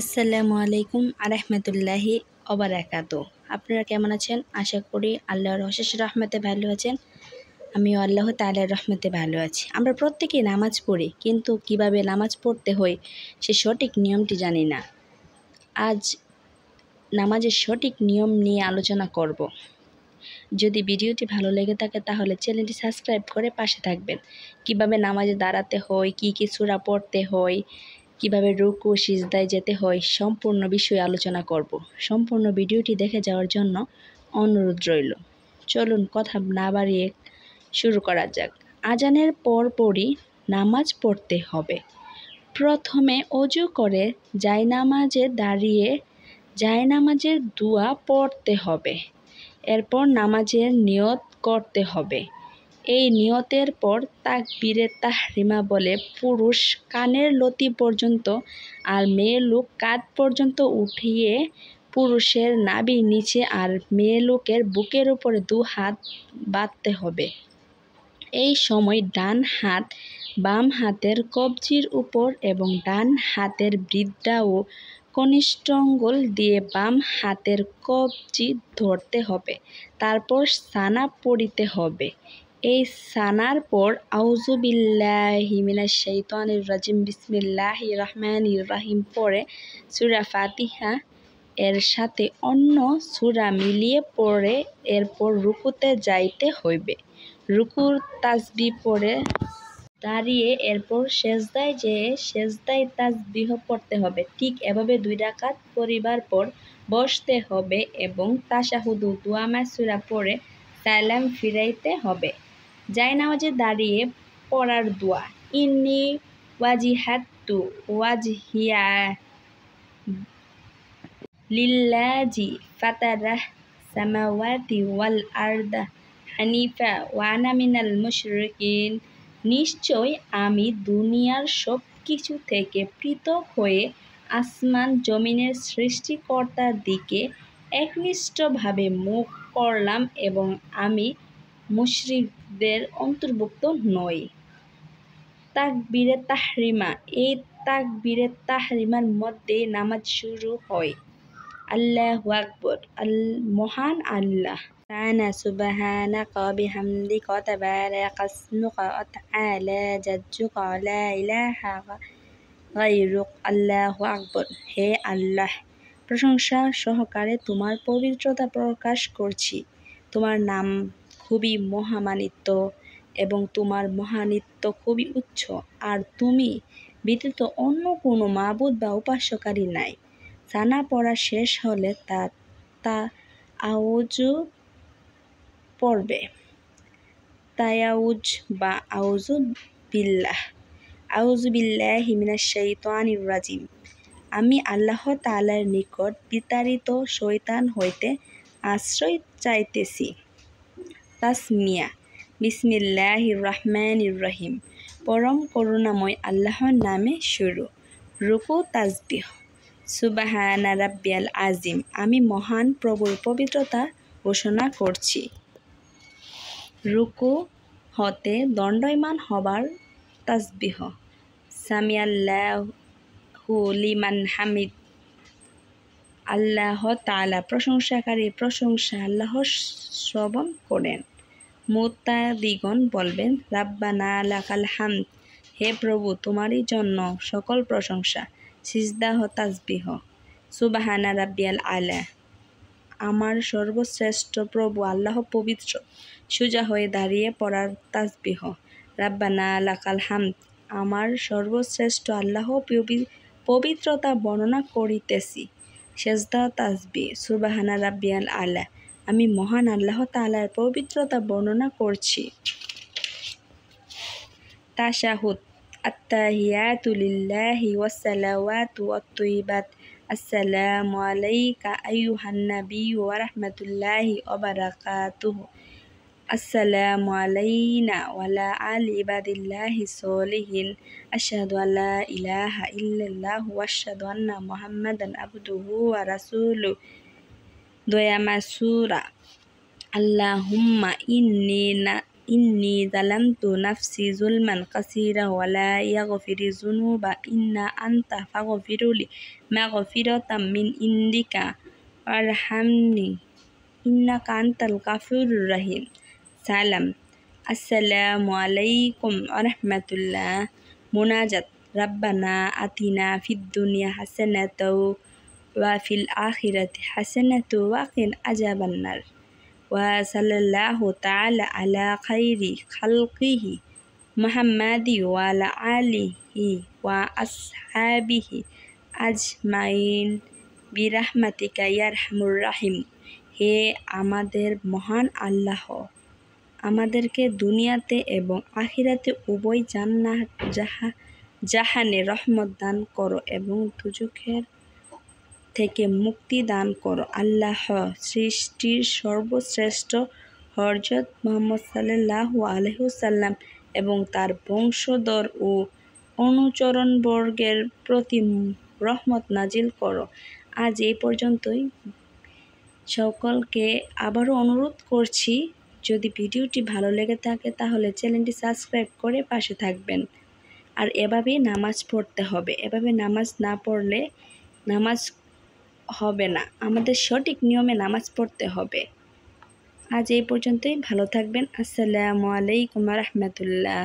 আসসালামু আলাইকুম আরহামতুল্লাহি ওবারাকাতু। আপনারা কেমন আছেন? আশা করি আল্লাহর অশেষ রহমতে ভালো আছেন। আমিও আল্লাহ তাআলার রহমতে ভালো আছি। আমরা প্রত্যেকেই নামাজ পড়ি, কিন্তু কিভাবে নামাজ পড়তে হয় সে সঠিক নিয়মটি জানি না। আজ নামাজের সঠিক নিয়ম নিয়ে আলোচনা করব। যদি ভিডিওটি ভালো লেগে থাকে তাহলে চ্যানেলটি সাবস্ক্রাইব করে পাশে থাকবেন। কিভাবে নামাজে দাঁড়াতে হয়, কি সূরা পড়তে হয়, কিভাবে রুকু সিজদায় যেতে হয়, সম্পূর্ণ বিষয়ে আলোচনা করব। সম্পূর্ণ ভিডিওটি দেখে যাওয়ার জন্য অনুরোধ রইল। চলুন কথা না বাড়িয়ে শুরু করা যাক। আজানের পরপরই নামাজ পড়তে হবে। প্রথমে অজু করে জায়নামাজে দাঁড়িয়ে জায়নামাজের দোয়া পড়তে হবে। এরপর নামাজের নিয়ত করতে হবে। এই নিয়তের পর তাকবীরে তাহরিমা বলে পুরুষ কানের লতি পর্যন্ত আর মেয়ে লোক কাঁধ পর্যন্ত উঠিয়ে পুরুষের নাভির নিচে আর মেয়ে লোকের বুকের উপরে 2 হাত বাঁধতে হবে। এই সময় ডান হাত বাম হাতের কবজির উপর এবং ডান হাতের বৃদ্ধা ও কনিষ্ঠ আঙ্গুল দিয়ে বাম হাতের কবজি ধরতে হবে। তারপর সানা পড়িতে হবে। এই সানার পর আউযু বিল্লাহি মিনাশ শাইতানির রাজিম বিসমিল্লাহির রহমানির রহিম পড়ে সূরা ফাতিহা এর সাথে অন্য সূরা মিলিয়ে পড়ে এরপর রুকুতে যাইতে হইবে। রুকুর তাসবিহ পড়ে দাঁড়িয়ে এরপর সেজদায় যেয়ে সেজদায় তাসবিহ পড়তে হবে। ঠিক এভাবে 2 রাকাত পড়িবার পর বসতে হবে এবং তাশাহুদ ও দোয়া মাসুরা পড়ে সালাম ফিরাইতে হবে। জায়নামাজে দাঁড়িয়ে পড়ার দোয়া, ইন্নী ওয়াজিহাতু ওয়াজহিয়া লিল্লাযি ফাতারাস সামাওয়াতি ওয়াল আরদা হানিফা ওয়া আনা মিনাল মুশরিকিন। নিশ্চয় আমি দুনিয়ার সব কিছু থেকে পৃথক হয়ে আসমান জমিনের সৃষ্টিকর্তার দিকে একনিষ্ঠভাবে মুখ করলাম এবং আমি মুশরিকদের অন্তর্ভুক্ত নই। তাকবীরে তাহরিমা, এই তাকবীরে তাহরিমার মধ্যে নামাজ শুরু হয়। আল্লাহু আকবার, মহান আল্লাহ। তাআলা সুবহানাকা ওয়া বিহামদিকা ওয়া তাবারাকা ইসমুকা ওয়া তাআলা জাদ্দুকা ওয়া লা ইলাহা গায়রুক। আল্লাহু আকবার। হে আল্লাহ, প্রশংসা সহকারে তোমার পবিত্রতা প্রকাশ করছি। তোমার নাম খুবই মহামান্বিত এবং তোমার মহান্বিত খুবই উচ্চ, আর তুমি ব্যতীত অন্য কোনো মাবুদ বা উপাস্যকারী নাই। সানা পড়া শেষ হলে তা আউযু পড়বে। তায়াউজ বা আউযু বিল্লাহ। আউযু বিল্লাহি মিনাশ শাইতানির রাজিম। আমি আল্লাহ তাআলার নিকট বিতাড়িত শয়তান হইতে আশ্রয় চাইতেছি। তাসমিয়া, বিসমিল্লাহির রহমানির রহিম। পরম করুণাময় আল্লাহর নামে শুরু। রুকু তাসবিহ, সুবহানা রাব্বিয়াল আযীম। আমি মহান প্রভুর পবিত্রতা ঘোষণা করছি। রুকু হতে দণ্ডায়মান হবার তাসবিহ, সামিআল্লাহু লিমান হামিদ। আল্লাহ তাআলা প্রশংসাকারী প্রশংসা আল্লাহর শ্রবণ করেন। মুত্তাদিগণ বলবেন, রাব্বানা লাকাল হামদ। হে প্রভু, তোমারই জন্য সকল প্রশংসা। সিজদাহ তাসবিহ, সুবহানা রাব্বিয়াল আলা। আমার সর্বশ্রেষ্ঠ প্রভু আল্লাহ পবিত্র। সোজা হয়ে দাঁড়িয়ে পড়ার তাসবিহ, রাব্বানা লাকাল হামদ। আমার সর্বশ্রেষ্ঠ আল্লাহ পবিত্রতা বর্ণনা করিতেছি। সেজদা তাসবিহ, সুবহানা রাব্বিয়াল আলা। আমি মহান আল্লাহ তাআলার পবিত্রতা বর্ণনা করছি। তাশাহুদ, আত্তাহিয়াতু লিল্লাহি ওয়াস সালাওয়াতু ওয়াত তাইয়্যিবাত। আসসালামু আলাইকা আইয়ুহান নাবিয়্যু ওয়া রাহমাতুল্লাহি ওয়া বারাকাতুহু। আসসালামু আলাইনা ওয়া আলা আলি ইবাদিল্লাহিস সলিহিন। আশহাদু আল্লা ইলাহা ইল্লাল্লাহু ওয়া আশহাদু আন্না মুহাম্মাদান আবদুহু ওয়া রাসূলুহু। দোয়া মাসুরা, আল্লাহুম্মা ইন্নী ইন্নী যালামতু নাফসি যুলমান কাসীরা ওয়া লা ইয়াগফিরু যুনুবা ইল্লা আনতা ফাগফিরলি মাগফিরাতাম মিন ইনদিকা ওয়ারহামনি ইন্নাকা আনতাল গাফুরুর রহিম। সালাম। আসসালামু আলাইকুম ওয়া রাহমাতুল্লাহ। মুনাজাত। রাব্বানা আতিনা ফিদ দুনিয়া হাসানাতাও ওয়া ফিল আখিরাতি হাসানাতাও ওয়া কিনা আযাবান্নার। ওয়া সাল্লাল্লাহু তাআলা আলা খাইরি খালকিহি মুহাম্মাদি ওয়া আলা আলিহি ওয়া আসহাবিহি আজমাইন বিরাহমাতিকা ইয়া আরহামুর রাহিম। হে আমাদের মহান আল্লাহ, আমাদেরকে দুনিয়াতে এবং আখিরাতে উভয় জাহানে রহমত দান করো এবং দুজখের থেকে মুক্তি দান করো। আল্লাহ সৃষ্টির সর্বশ্রেষ্ঠ হযরত মুহাম্মদ সাল্লাল্লাহু আলাইহি ওয়াসাল্লাম এবং তার বংশধর ও অনুচরণবর্গের প্রতি রহমত নাজিল করো। আজ এই পর্যন্তই। সকলকে আবারও অনুরোধ করছি, যদি ভিডিওটি ভালো লেগে থাকে তাহলে চ্যানেলটি সাবস্ক্রাইব করে পাশে থাকবেন। আর এভাবেই নামাজ পড়তে হবে, এভাবে নামাজ না পড়লে নামাজ হবে না, আমাদের সঠিক নিয়মে নামাজ পড়তে হবে। আজ এই পর্যন্তই, ভালো থাকবেন। আসসালামু আলাইকুম ওয়া রাহমাতুল্লাহ।